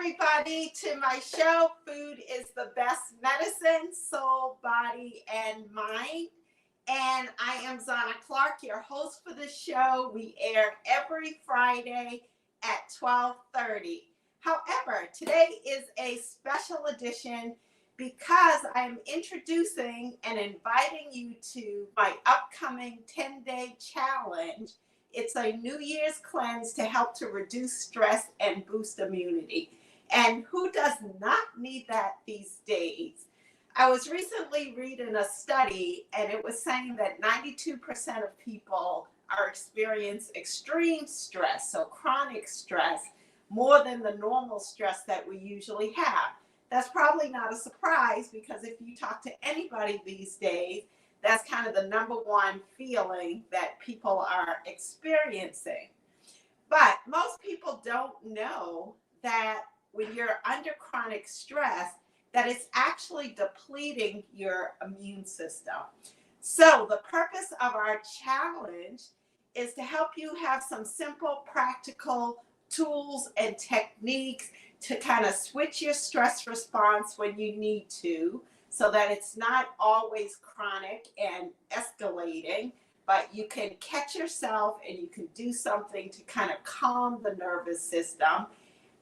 everybody to my show. Food is the best medicine, soul, body, and mind. And I am Zana Clark, your host for the show. We air every Friday at 12:30. However, today is a special edition because I'm introducing and inviting you to my upcoming 10-day challenge. It's a New Year's cleanse to help to reduce stress and boost immunity. And who does not need that these days? I was recently reading a study, and it was saying that 92% of people are experiencing extreme stress, so chronic stress, more than the normal stress that we usually have. That's probably not a surprise because if you talk to anybody these days, that's kind of the number one feeling that people are experiencing. But most people don't know that when you're under chronic stress, that it's actually depleting your immune system. So the purpose of our challenge is to help you have some simple, practical tools and techniques to kind of switch your stress response when you need to, so that it's not always chronic and escalating, but you can catch yourself and you can do something to kind of calm the nervous system.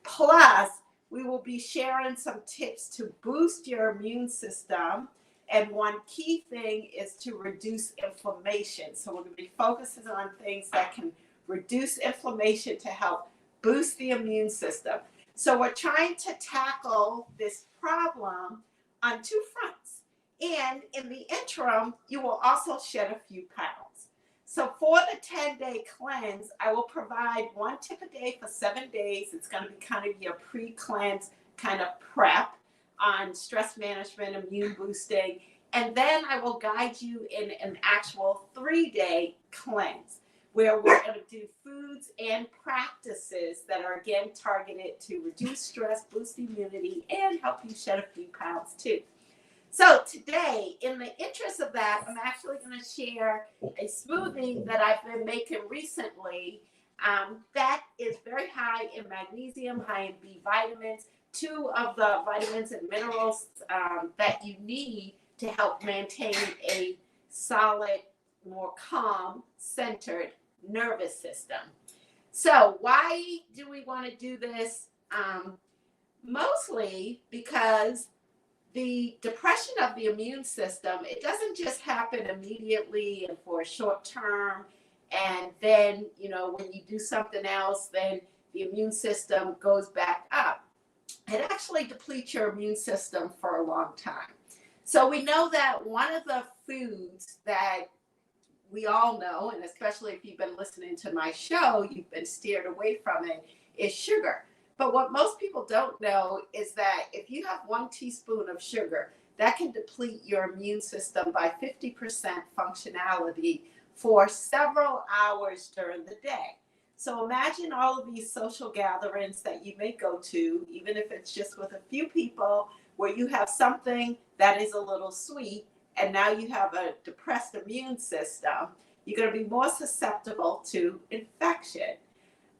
Plus, we will be sharing some tips to boost your immune system. And one key thing is to reduce inflammation. So we're going to be focusing on things that can reduce inflammation to help boost the immune system. So we're trying to tackle this problem on two fronts. And in the interim, you will also shed a few pounds. So for the 10-day cleanse, I will provide one tip a day for 7 days. It's going to be kind of your pre-cleanse kind of prep on stress management, immune boosting. And then I will guide you in an actual 3-day cleanse, where we're going to do foods and practices that are, again, targeted to reduce stress, boost immunity, and help you shed a few pounds too. So today, in the interest of that, I'm actually going to share a smoothie that I've been making recently that is very high in magnesium, high in B vitamins, 2 of the vitamins and minerals that you need to help maintain a solid, more calm, centered nervous system. So why do we want to do this? Mostly because the depression of the immune system, it doesn't just happen immediately and for a short term, and then, when you do something else, then the immune system goes back up. It actually depletes your immune system for a long time. So we know that one of the foods that we all know, and especially if you've been listening to my show, you've been steered away from it, is sugar. But what most people don't know is that if you have 1 teaspoon of sugar, that can deplete your immune system by 50% functionality for several hours during the day. So imagine all of these social gatherings that you may go to, even if it's just with a few people, where you have something that is a little sweet, and now you have a depressed immune system. You're going to be more susceptible to infection.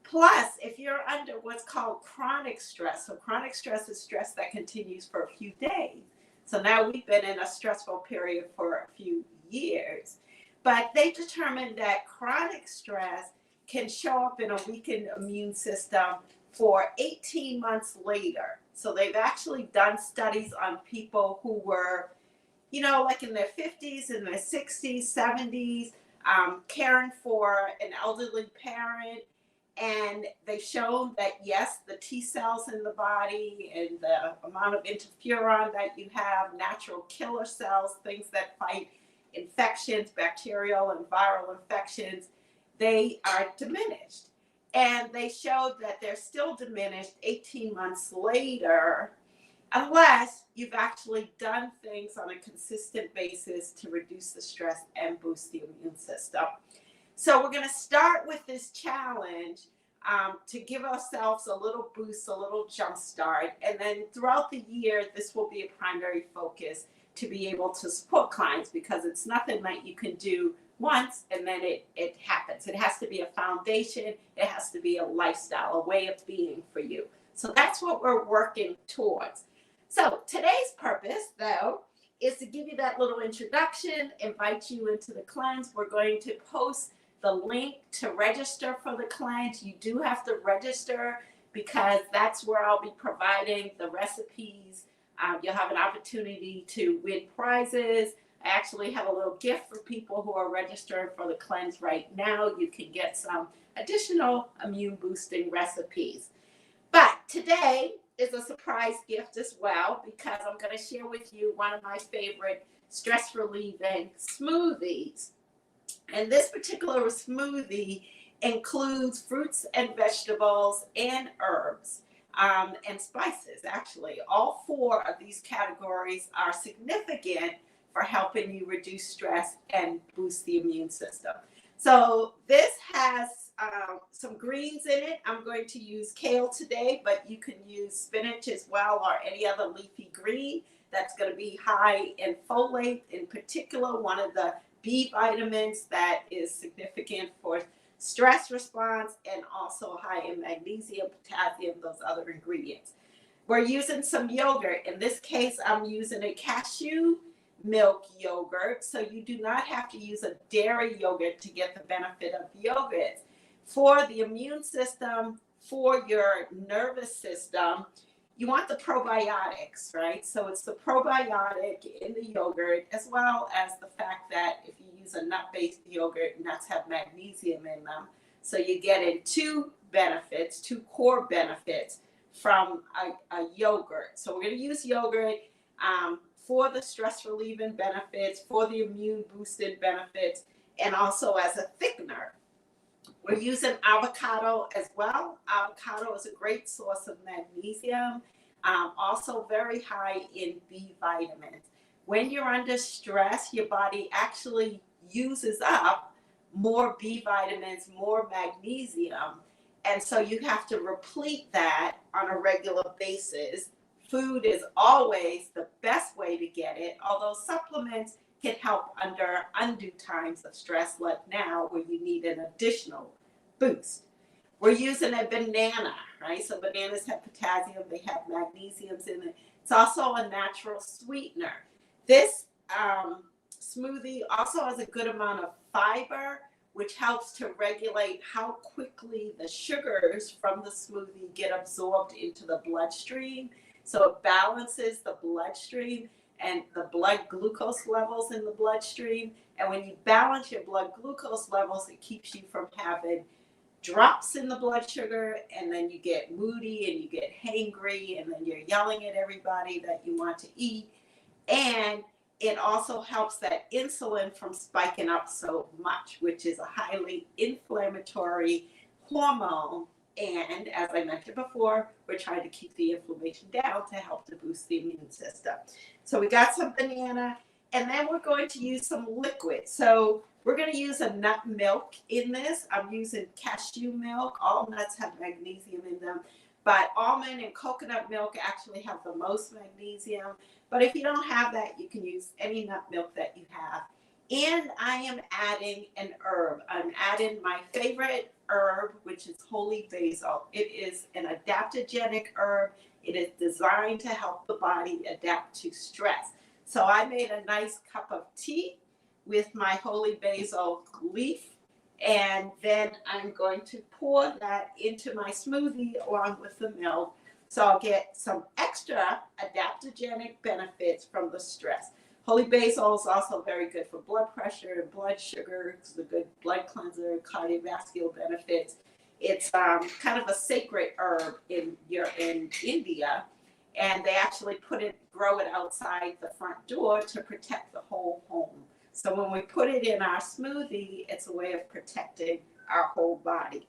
Plus, if you're under what's called chronic stress, so chronic stress is stress that continues for a few days. So now we've been in a stressful period for a few years. But they determined that chronic stress can show up in a weakened immune system for 18 months later. So they've actually done studies on people who were, like in their 50s, in their 60s, 70s, caring for an elderly parent. And they've shown that, yes, the T cells in the body and the amount of interferon that you have, natural killer cells, things that fight infections, bacterial and viral infections, they are diminished. And they showed that they're still diminished 18 months later, unless you've actually done things on a consistent basis to reduce the stress and boost the immune system. So we're going to start with this challenge to give ourselves a little boost, a little jump start. And then throughout the year, this will be a primary focus to be able to support clients, because it's nothing that you can do once and then it happens. It has to be a foundation. It has to be a lifestyle, a way of being for you. So that's what we're working towards. So today's purpose, though, is to give you that little introduction, invite you into the cleanse. We're going to post the link to register for the cleanse. You do have to register because that's where I'll be providing the recipes. You'll have an opportunity to win prizes. I actually have a little gift for people who are registering for the cleanse right now. You can get some additional immune boosting recipes. But today is a surprise gift as well, because I'm going to share with you one of my favorite stress relieving smoothies. And this particular smoothie includes fruits and vegetables and herbs and spices. Actually, all four of these categories are significant for helping you reduce stress and boost the immune system. So this has some greens in it. I'm going to use kale today, but you can use spinach as well, or any other leafy green that's going to be high in folate, in particular one of the B vitamins that is significant for stress response, and also high in magnesium, potassium, those other ingredients. We're using some yogurt. In this case, I'm using a cashew milk yogurt, so you do not have to use a dairy yogurt to get the benefit of yogurt. For the immune system, for your nervous system, you want the probiotics, right? So it's the probiotic in the yogurt, as well as the fact that if you use a nut-based yogurt, nuts have magnesium in them. So you get in two benefits, two core benefits from a yogurt. So we're going to use yogurt for the stress relieving benefits, for the immune boosted benefits, and also as a thickener. We're using avocado as well. Avocado is a great source of magnesium, also very high in B vitamins. When you're under stress, your body actually uses up more B vitamins, more magnesium, and so you have to replete that on a regular basis. Food is always the best way to get it, although supplements can help under undue times of stress, like now, where you need an additional boost. We're using a banana, right? So bananas have potassium, they have magnesiums in it. It's also a natural sweetener. This smoothie also has a good amount of fiber, which helps to regulate how quickly the sugars from the smoothie get absorbed into the bloodstream. So it balances the bloodstream and the blood glucose levels in the bloodstream. And when you balance your blood glucose levels, it keeps you from having drops in the blood sugar, and then you get moody and you get hangry, and then you're yelling at everybody that you want to eat. And it also helps that insulin from spiking up so much, which is a highly inflammatory hormone. And as I mentioned before, we're trying to keep the inflammation down to help to boost the immune system. So we got some banana, and then we're going to use some liquid. So we're going to use a nut milk in this. I'm using cashew milk. All nuts have magnesium in them, but almond and coconut milk actually have the most magnesium. But if you don't have that, you can use any nut milk that you have. And I am adding an herb. I'm adding my favorite herb, which is holy basil. It is an adaptogenic herb. It is designed to help the body adapt to stress. So I made a nice cup of tea with my holy basil leaf, and then I'm going to pour that into my smoothie along with the milk. So I'll get some extra adaptogenic benefits from the stress. Holy basil is also very good for blood pressure and blood sugar. It's a good blood cleanser, cardiovascular benefits. It's kind of a sacred herb in India, and they actually grow it outside the front door to protect the whole home. So when we put it in our smoothie, it's a way of protecting our whole body.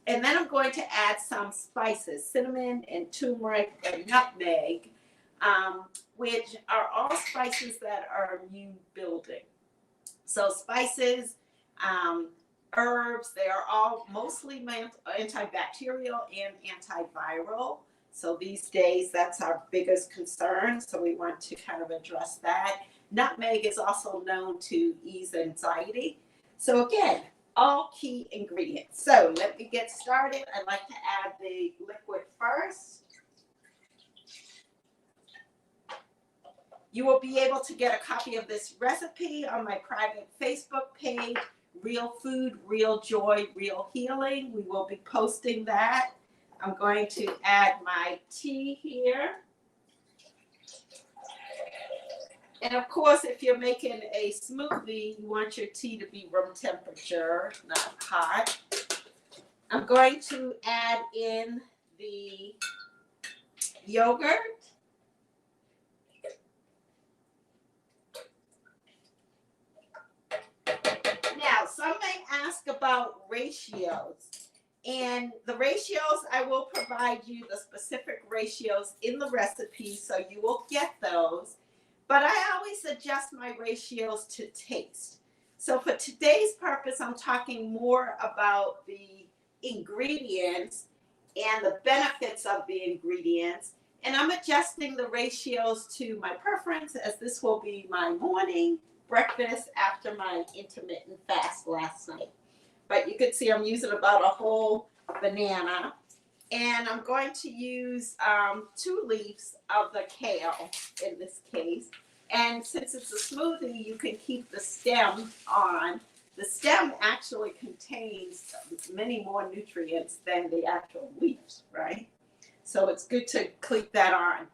And then I'm going to add some spices, cinnamon and turmeric and nutmeg, which are all spices that are immune building. So spices, herbs, they are all mostly antibacterial and antiviral. So these days, that's our biggest concern. So we want to kind of address that. Nutmeg is also known to ease anxiety. So again, all key ingredients. So let me get started. I'd like to add the liquid first. You will be able to get a copy of this recipe on my private Facebook page, Real Food, Real Joy, Real Healing. We will be posting that. I'm going to add my tea here. And of course, if you're making a smoothie, you want your tea to be room temperature, not hot. I'm going to add in the yogurt. Now, some may ask about ratios. And the ratios, I will provide you the specific ratios in the recipe, so you will get those. But I always adjust my ratios to taste. So for today's purpose, I'm talking more about the ingredients and the benefits of the ingredients. And I'm adjusting the ratios to my preference, as this will be my morning breakfast after my intermittent fast last night. But you can see I'm using about a whole banana. And I'm going to use 2 leaves of the kale in this case. And since it's a smoothie, you can keep the stem on. The stem actually contains many more nutrients than the actual leaves, right? So it's good to keep that on.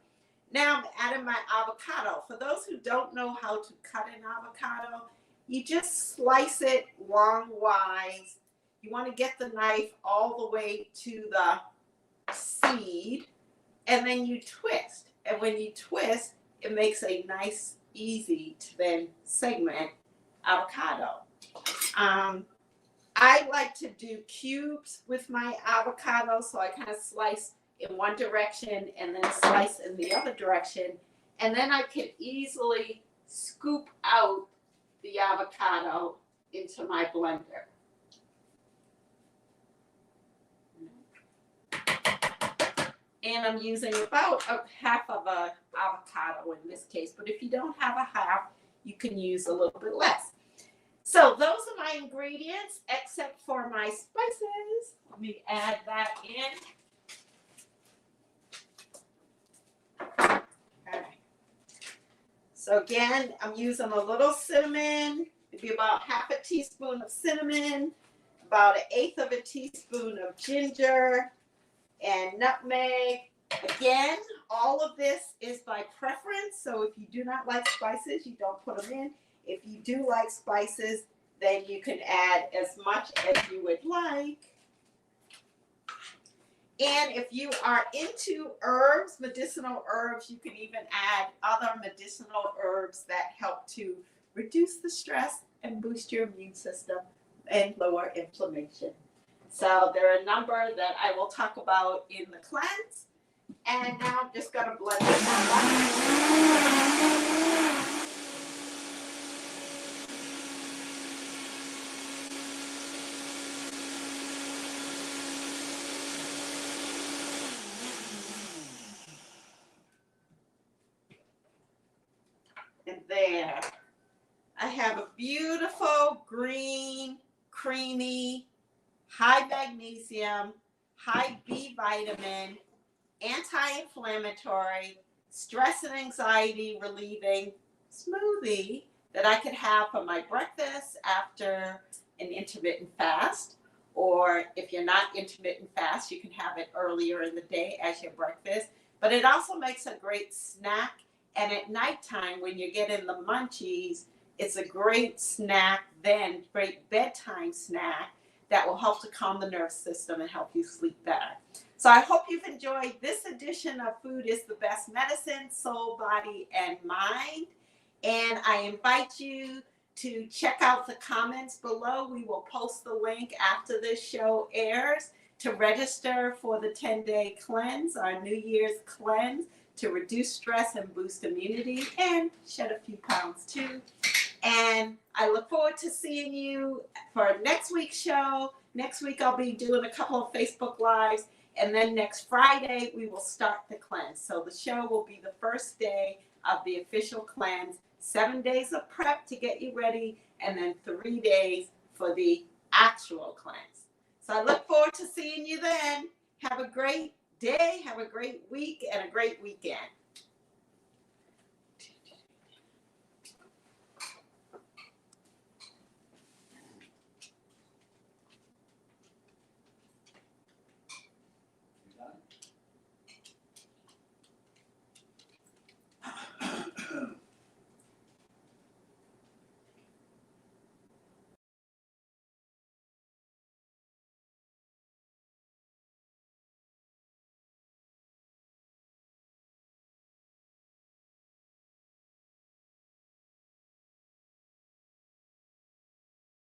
Now I'm adding my avocado. For those who don't know how to cut an avocado, you just slice it longwise. You want to get the knife all the way to the seed, and then you twist. And when you twist, it makes a nice, easy to then segment avocado. I like to do cubes with my avocado, so I kind of slice in one direction and then slice in the other direction. And then I can easily scoop out the avocado into my blender. And I'm using about half of an avocado in this case, but if you don't have a half, you can use a little bit less. So those are my ingredients, except for my spices. Let me add that in. Okay. So again, I'm using a little cinnamon, maybe about half a teaspoon of cinnamon, about 1/8 of a teaspoon of ginger, and nutmeg. Again, all of this is by preference, so if you do not like spices, you don't put them in. If you do like spices, then you can add as much as you would like. And if you are into herbs, medicinal herbs, you can even add other medicinal herbs that help to reduce the stress and boost your immune system and lower inflammation. So there are a number that I will talk about in the cleanse. And now I'm just going to blend this up. And there, I have a beautiful green, creamy, high magnesium, high B vitamin, anti-inflammatory, stress and anxiety relieving smoothie that I could have for my breakfast after an intermittent fast. Or if you're not intermittent fast, you can have it earlier in the day as your breakfast. But it also makes a great snack. And at nighttime, when you're getting the munchies, it's a great snack, then great bedtime snack that will help to calm the nervous system and help you sleep better. So I hope you've enjoyed this edition of Food is the Best Medicine, Soul, Body, and Mind. And I invite you to check out the comments below. We will post the link after this show airs to register for the 10-day cleanse, our New Year's cleanse, to reduce stress and boost immunity and shed a few pounds too. And I look forward to seeing you for next week's show. Next week I'll be doing a couple of Facebook Lives. And then next Friday we will start the cleanse. So the show will be the first day of the official cleanse. 7 days of prep to get you ready. And then 3 days for the actual cleanse. So I look forward to seeing you then. Have a great day, have a great week, and a great weekend.